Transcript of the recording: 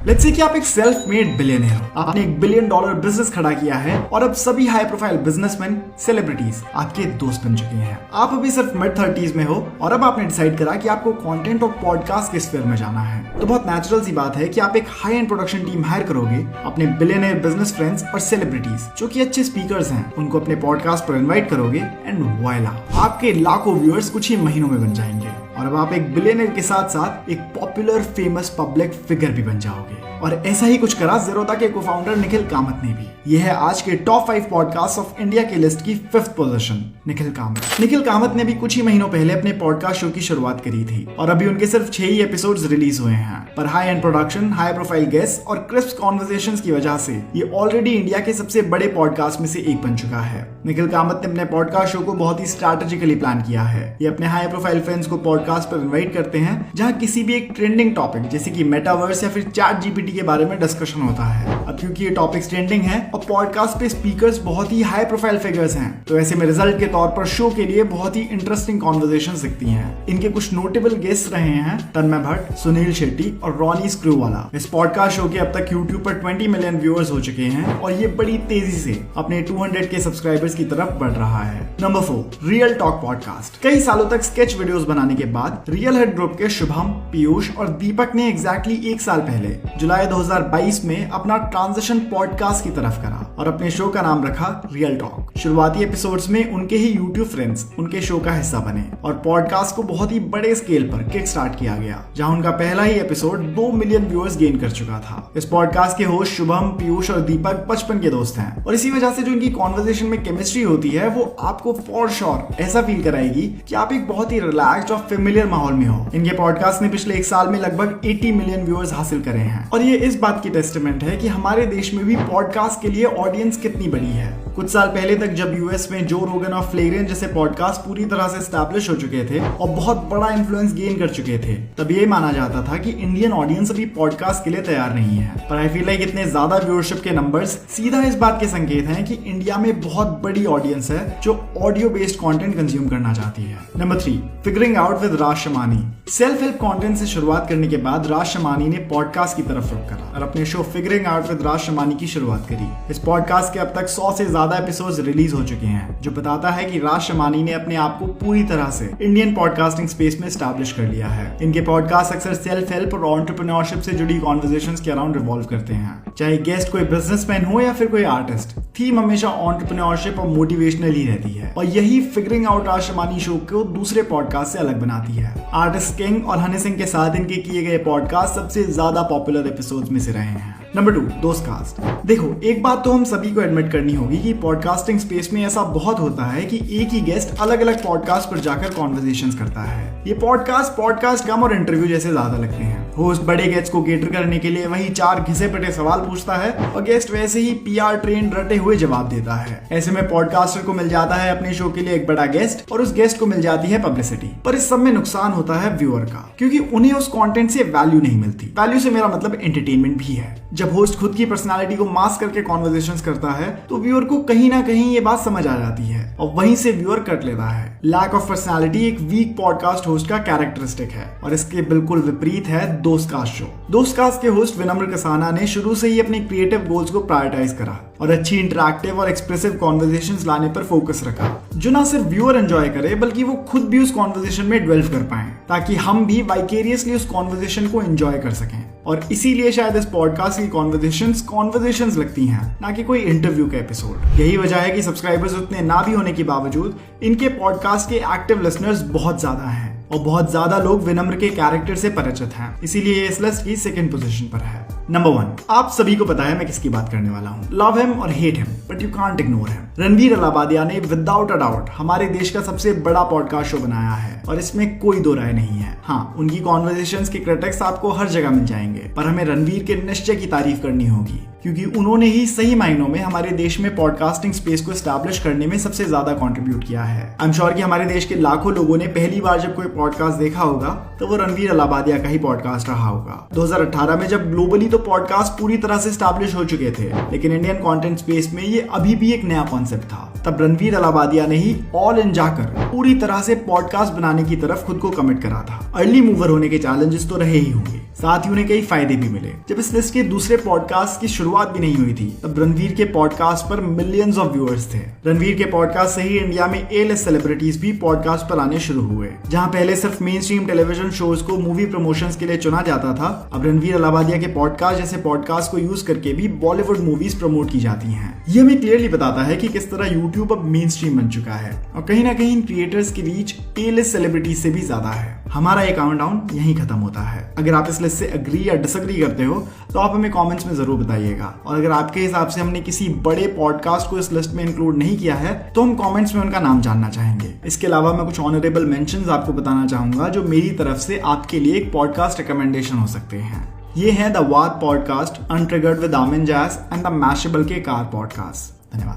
Let's say कि आप एक सेल्फ मेड बिलियनर हो, आपने $1 बिलियन बिजनेस खड़ा किया है और अब सभी हाई प्रोफाइल बिजनेसमैन, सेलिब्रिटीज आपके दोस्त बन चुके हैं। आप अभी सिर्फ मिड-30s में हो और अब आपने डिसाइड करा कि आपको कंटेंट और पॉडकास्ट के स्फीयर में जाना है। तो बहुत नेचुरल सी बात है कि आप एक high and production team hire करोगे, अपने बिलियनर बिजनेस फ्रेंड्स और सेलिब्रिटीज जो कि अच्छे स्पीकर्स हैं उनको अपने पॉडकास्ट पर इनवाइट करोगे एंड वॉयला, आपके लाखों व्यूअर्स कुछ ही महीनों में बन जाएंगे और अब आप एक बिलियनर के साथ साथ एक पॉपुलर फेमस पब्लिक फिगर भी बन जाओगे। और ऐसा ही कुछ करा ज़ीरोधा के को-फाउंडर निखिल कामत ने भी। यह है आज के टॉप 5 पॉडकास्ट ऑफ इंडिया की लिस्ट की 5th पोजीशन, निखिल कामत। निखिल कामत ने भी कुछ ही महीनों पहले अपने पॉडकास्ट शो की शुरुआत करी थी और अभी उनके सिर्फ 6 ही एपिसोड्स रिलीज हुए हैं, पर high and production, high profile guest और क्रिस्प कॉन्वर्सेशंस की वजह से ये ऑलरेडी इंडिया के सबसे बड़े पॉडकास्ट में से एक बन चुका है। निखिल कामत ने अपने पॉडकास्ट शो को बहुत ही स्ट्रैटेजिकली प्लान किया है। ये अपने हाई प्रोफाइल फ्रेंड्स को पॉडकास्ट पर इनवाइट करते हैं जहां किसी भी एक ट्रेंडिंग टॉपिक जैसे कि मेटावर्स या फिर चैट जीपीटी के बारे में डिस्कशन होता है। अब क्योंकि ये टॉपिक्स ट्रेंडिंग है और पॉडकास्ट पे स्पीकर्स बहुत ही हाई प्रोफाइल फिगर्स हैं, तो ऐसे में रिजल्ट के तौर पर शो के लिए बहुत ही इंटरेस्टिंग कॉन्वर्सेशंस दिखती हैं। इनके कुछ नोटेबल गेस्ट रहे हैं तन्मय भट्ट, सुनील शेट्टी और रॉनी स्क्रूवाला। इस पॉडकास्ट शो के अब तक यूट्यूब पर 20 मिलियन व्यूअर्स हो चुके हैं और ये बड़ी तेजी से अपने 200 के सब्सक्राइबर्स की तरफ बढ़ रहा है। Number 4, real talk podcast. कई सालों तक स्केच वीडियोस बनाने के बाद रियल हेड ग्रुप के शुभम, पीयूष और दीपक ने एग्जैक्टली 1 साल पहले जुलाई 2022 में अपना ट्रांजिशन पॉडकास्ट की तरफ करा और अपने शो का नाम रखा रियल टॉक। शुरुआती एपिसोड्स में उनके ही यूट्यूब फ्रेंड्स उनके शो का हिस्सा बने और पॉडकास्ट को बहुत ही बड़े स्केल पर किक स्टार्ट किया गया, जहां उनका पहला ही एपिसोड 2 मिलियन व्यूअर्स गेन कर चुका था। इस पॉडकास्ट के होस्ट शुभम, पीयूष और दीपक बचपन के दोस्त हैं और इसी वजह से जो इनकी कॉन्वर्सेशन में केमिस्ट्री होती है वो आपको फॉर श्योर ऐसा फील कराएगी कि आप एक बहुत ही रिलैक्स्ड और फेमिलियर माहौल में हो। इनके पॉडकास्ट ने पिछले 1 साल में लगभग 80 मिलियन व्यूअर्स हासिल करे हैं और ये इस बात की टेस्टामेंट है कि हमारे देश में भी पॉडकास्ट के लिए ऑडियंस कितनी बड़ी है। कुछ साल पहले तक जब यूएस में जो रोगन और फ्लेग्रेन जैसे पॉडकास्ट पूरी तरह से एस्टैब्लिश हो चुके थे और बहुत बड़ा इन्फ्लुएंस गेन कर चुके थे, तब ये माना जाता था कि इंडियन ऑडियंस अभी पॉडकास्ट के लिए तैयार नहीं है। पर आई फील लाइक इतने ज्यादा व्यूअरशिप के नंबर्स सीधा इस बात के संकेत हैं कि इंडिया में बहुत बड़ी ऑडियंस है जो ऑडियो बेस्ड कंटेंट कंज्यूम करना चाहती है। Number 3, figuring out with Raj Shamani. Self help content से शुरुआत करने के बाद राज शमानी ने पॉडकास्ट की तरफ रुख करा और अपने शो फिगरिंग आउट विद राज शमानी की शुरुआत करी। इस पॉडकास्ट के अब तक 100 से ज्यादा एपिसोड्स रिलीज हो चुके हैं, जो बताता है कि राज शमानी ने अपने आप को पूरी तरह से इंडियन पॉडकास्टिंग स्पेस में एस्टैब्लिश कर लिया है। इनके पॉडकास्ट अक्सर सेल्फ हेल्प और एंटरप्रेन्योरशिप से जुड़ी कॉन्वर्सेशंस के अराउंड रिवॉल्व करते हैं, चाहे गेस्ट कोई बिजनेसमैन हो या फिर कोई आर्टिस्ट। थीम हमेशा एंटरप्रेन्योरशिप और मोटिवेशनल ही रहती है और यही फिगरिंग आउट राज शमानी शो को दूसरे पॉडकास्ट से अलग बनाती है। आर्टिस्ट किंग और हनी सिंह के साथ इनके किए गए पॉडकास्ट सबसे ज्यादा पॉपुलर एपिसोड्स में से रहे हैं। नंबर 2, दोस्तकास्ट। देखो, एक बात तो हम सभी को एडमिट करनी होगी कि पॉडकास्टिंग स्पेस में ऐसा बहुत होता है कि एक ही गेस्ट अलग अलग पॉडकास्ट पर जाकर कॉन्वर्सेशंस करता है। ये पॉडकास्ट कम और इंटरव्यू जैसे ज्यादा लगते हैं। होस्ट बड़े गेस्ट को केटर करने के लिए वही 4 घिसे पिटे सवाल पूछता है और गेस्ट वैसे ही PR ट्रेन रटे हुए जवाब देता है। ऐसे में पॉडकास्टर को मिल जाता है अपने शो के लिए एक बड़ा गेस्ट और उस गेस्ट को मिल जाती है पब्लिसिटी, पर इस सब में नुकसान होता है व्यूअर का, क्योंकि उन्हें उस कंटेंट से वैल्यू नहीं मिलती। वैल्यू से मेरा मतलब एंटरटेनमेंट भी है। जब होस्ट खुद की पर्सनालिटी को मास्क करके कॉन्वर्सेशंस करता है तो व्यूअर को कहीं ना कहीं ये बात समझ आ जाती है और वहीं से व्यूअर कट लेता है। लैक ऑफ पर्सनालिटी एक वीक पॉडकास्ट होस्ट का कैरेक्टरिस्टिक है और इसके बिल्कुल विपरीत है दोस्तकास्ट शो। दोस्तकास्ट के होस्ट विनम्र कसाना ने शुरू से ही अपने क्रिएटिव गोल्स को प्रायोरिटाइज करा और अच्छी इंटरैक्टिव और एक्सप्रेसिव कॉन्वर्सेशंस लाने पर फोकस रखा, जो ना सिर्फ व्यूअर एंजॉय करे बल्कि वो खुद भी उस कॉन्वर्सेशन में डेवलप कर पाए, ताकि हम भी वाइकेरियसली उस कॉन्वर्सेशन को एंजॉय कर सकें। और इसीलिए शायद इस पॉडकास्ट की कॉन्वर्सेशंस लगती हैं, ना कि कोई इंटरव्यू का एपिसोड। यही वजह है कि सब्सक्राइबर्स उतने ना भी होने के बावजूद इनके पॉडकास्ट के एक्टिव लिसनर्स बहुत ज्यादा हैं और बहुत ज्यादा लोग विनम्र के कैरेक्टर से परिचित हैं, इसीलिए इस लिस्ट की 2nd पोजीशन पर है। नंबर 1, आप सभी को पता है मैं किसकी बात करने वाला हूँ। लव हिम और hate him but you can't ignore him. Ranveer Allahbadia ने विदाउट अ डाउट हमारे देश का सबसे बड़ा पॉडकास्ट शो बनाया है और इसमें कोई दो राय नहीं है। हाँ, उनकी कॉन्वर्सेशंस के क्रिटिक्स आपको हर जगह मिल जाएंगे, पर हमें रणवीर के निश्चय की तारीफ करनी होगी, क्योंकि उन्होंने ही सही मायनों में हमारे देश में पॉडकास्टिंग स्पेस को एस्टैब्लिश करने में सबसे ज्यादा कंट्रीब्यूट किया है। आई एम श्योर कि हमारे देश के लाखों लोगों ने पहली बार जब कोई पॉडकास्ट देखा होगा तो वो रणवीर अलाहाबादिया का ही पॉडकास्ट रहा होगा। 2018 में जब ग्लोबली तो पॉडकास्ट पूरी तरह से एस्टैब्लिश हो चुके थे, लेकिन इंडियन कंटेंट स्पेस में ये अभी भी एक नया कॉन्सेप्ट था। तब रणवीर अलाहाबादिया ने ही ऑल इन जाकर पूरी तरह से पॉडकास्ट बनाने की तरफ खुद को कमिट करा था। अर्ली मूवर होने के चैलेंजेस तो रहे ही होंगे, साथ ही उन्हें कई फायदे भी मिले। जब इस लिस्ट के दूसरे पॉडकास्ट की शुरुआत भी नहीं हुई थी तब रणवीर के पॉडकास्ट पर मिलियंस ऑफ व्यूअर्स थे। रणवीर के पॉडकास्ट से ही इंडिया में A-list सेलिब्रिटीज भी पॉडकास्ट पर आने शुरू हुए। जहां पहले सिर्फ मेन स्ट्रीम टेलीविजन शोज को मूवी प्रमोशंस के लिए चुना जाता था, अब रणवीर अलाहाबादिया के पॉडकास्ट जैसे पॉडकास्ट को यूज करके भी बॉलीवुड मूवीज प्रमोट की जाती हैं। ये हमें क्लियरली बताता है कि किस तरह यूट्यूब अब मेन स्ट्रीम बन चुका है और कहीं ना कहीं इन क्रिएटर्स की रीच A-list सेलिब्रिटीज से भी ज्यादा है। हमारा ये काउंटडाउन यहीं खत्म होता है। अगर आप इस लिस्ट से अग्री या डिसएग्री करते हो तो आप हमें कमेंट्स में जरूर बताइएगा, और अगर आपके हिसाब से हमने किसी बड़े पॉडकास्ट को इस लिस्ट में इंक्लूड नहीं किया है तो हम कमेंट्स में उनका नाम जानना चाहेंगे। इसके अलावा मैं कुछ ऑनरेबल मेंशंस आपको बताना चाहूंगा जो मेरी तरफ से आपके लिए एक पॉडकास्ट रिकमेंडेशन हो सकते हैं। ये है द वाद पॉडकास्ट, अनट्रिगर्ड विद आमिन जैस एंड द मैशेबल के कार पॉडकास्ट। धन्यवाद।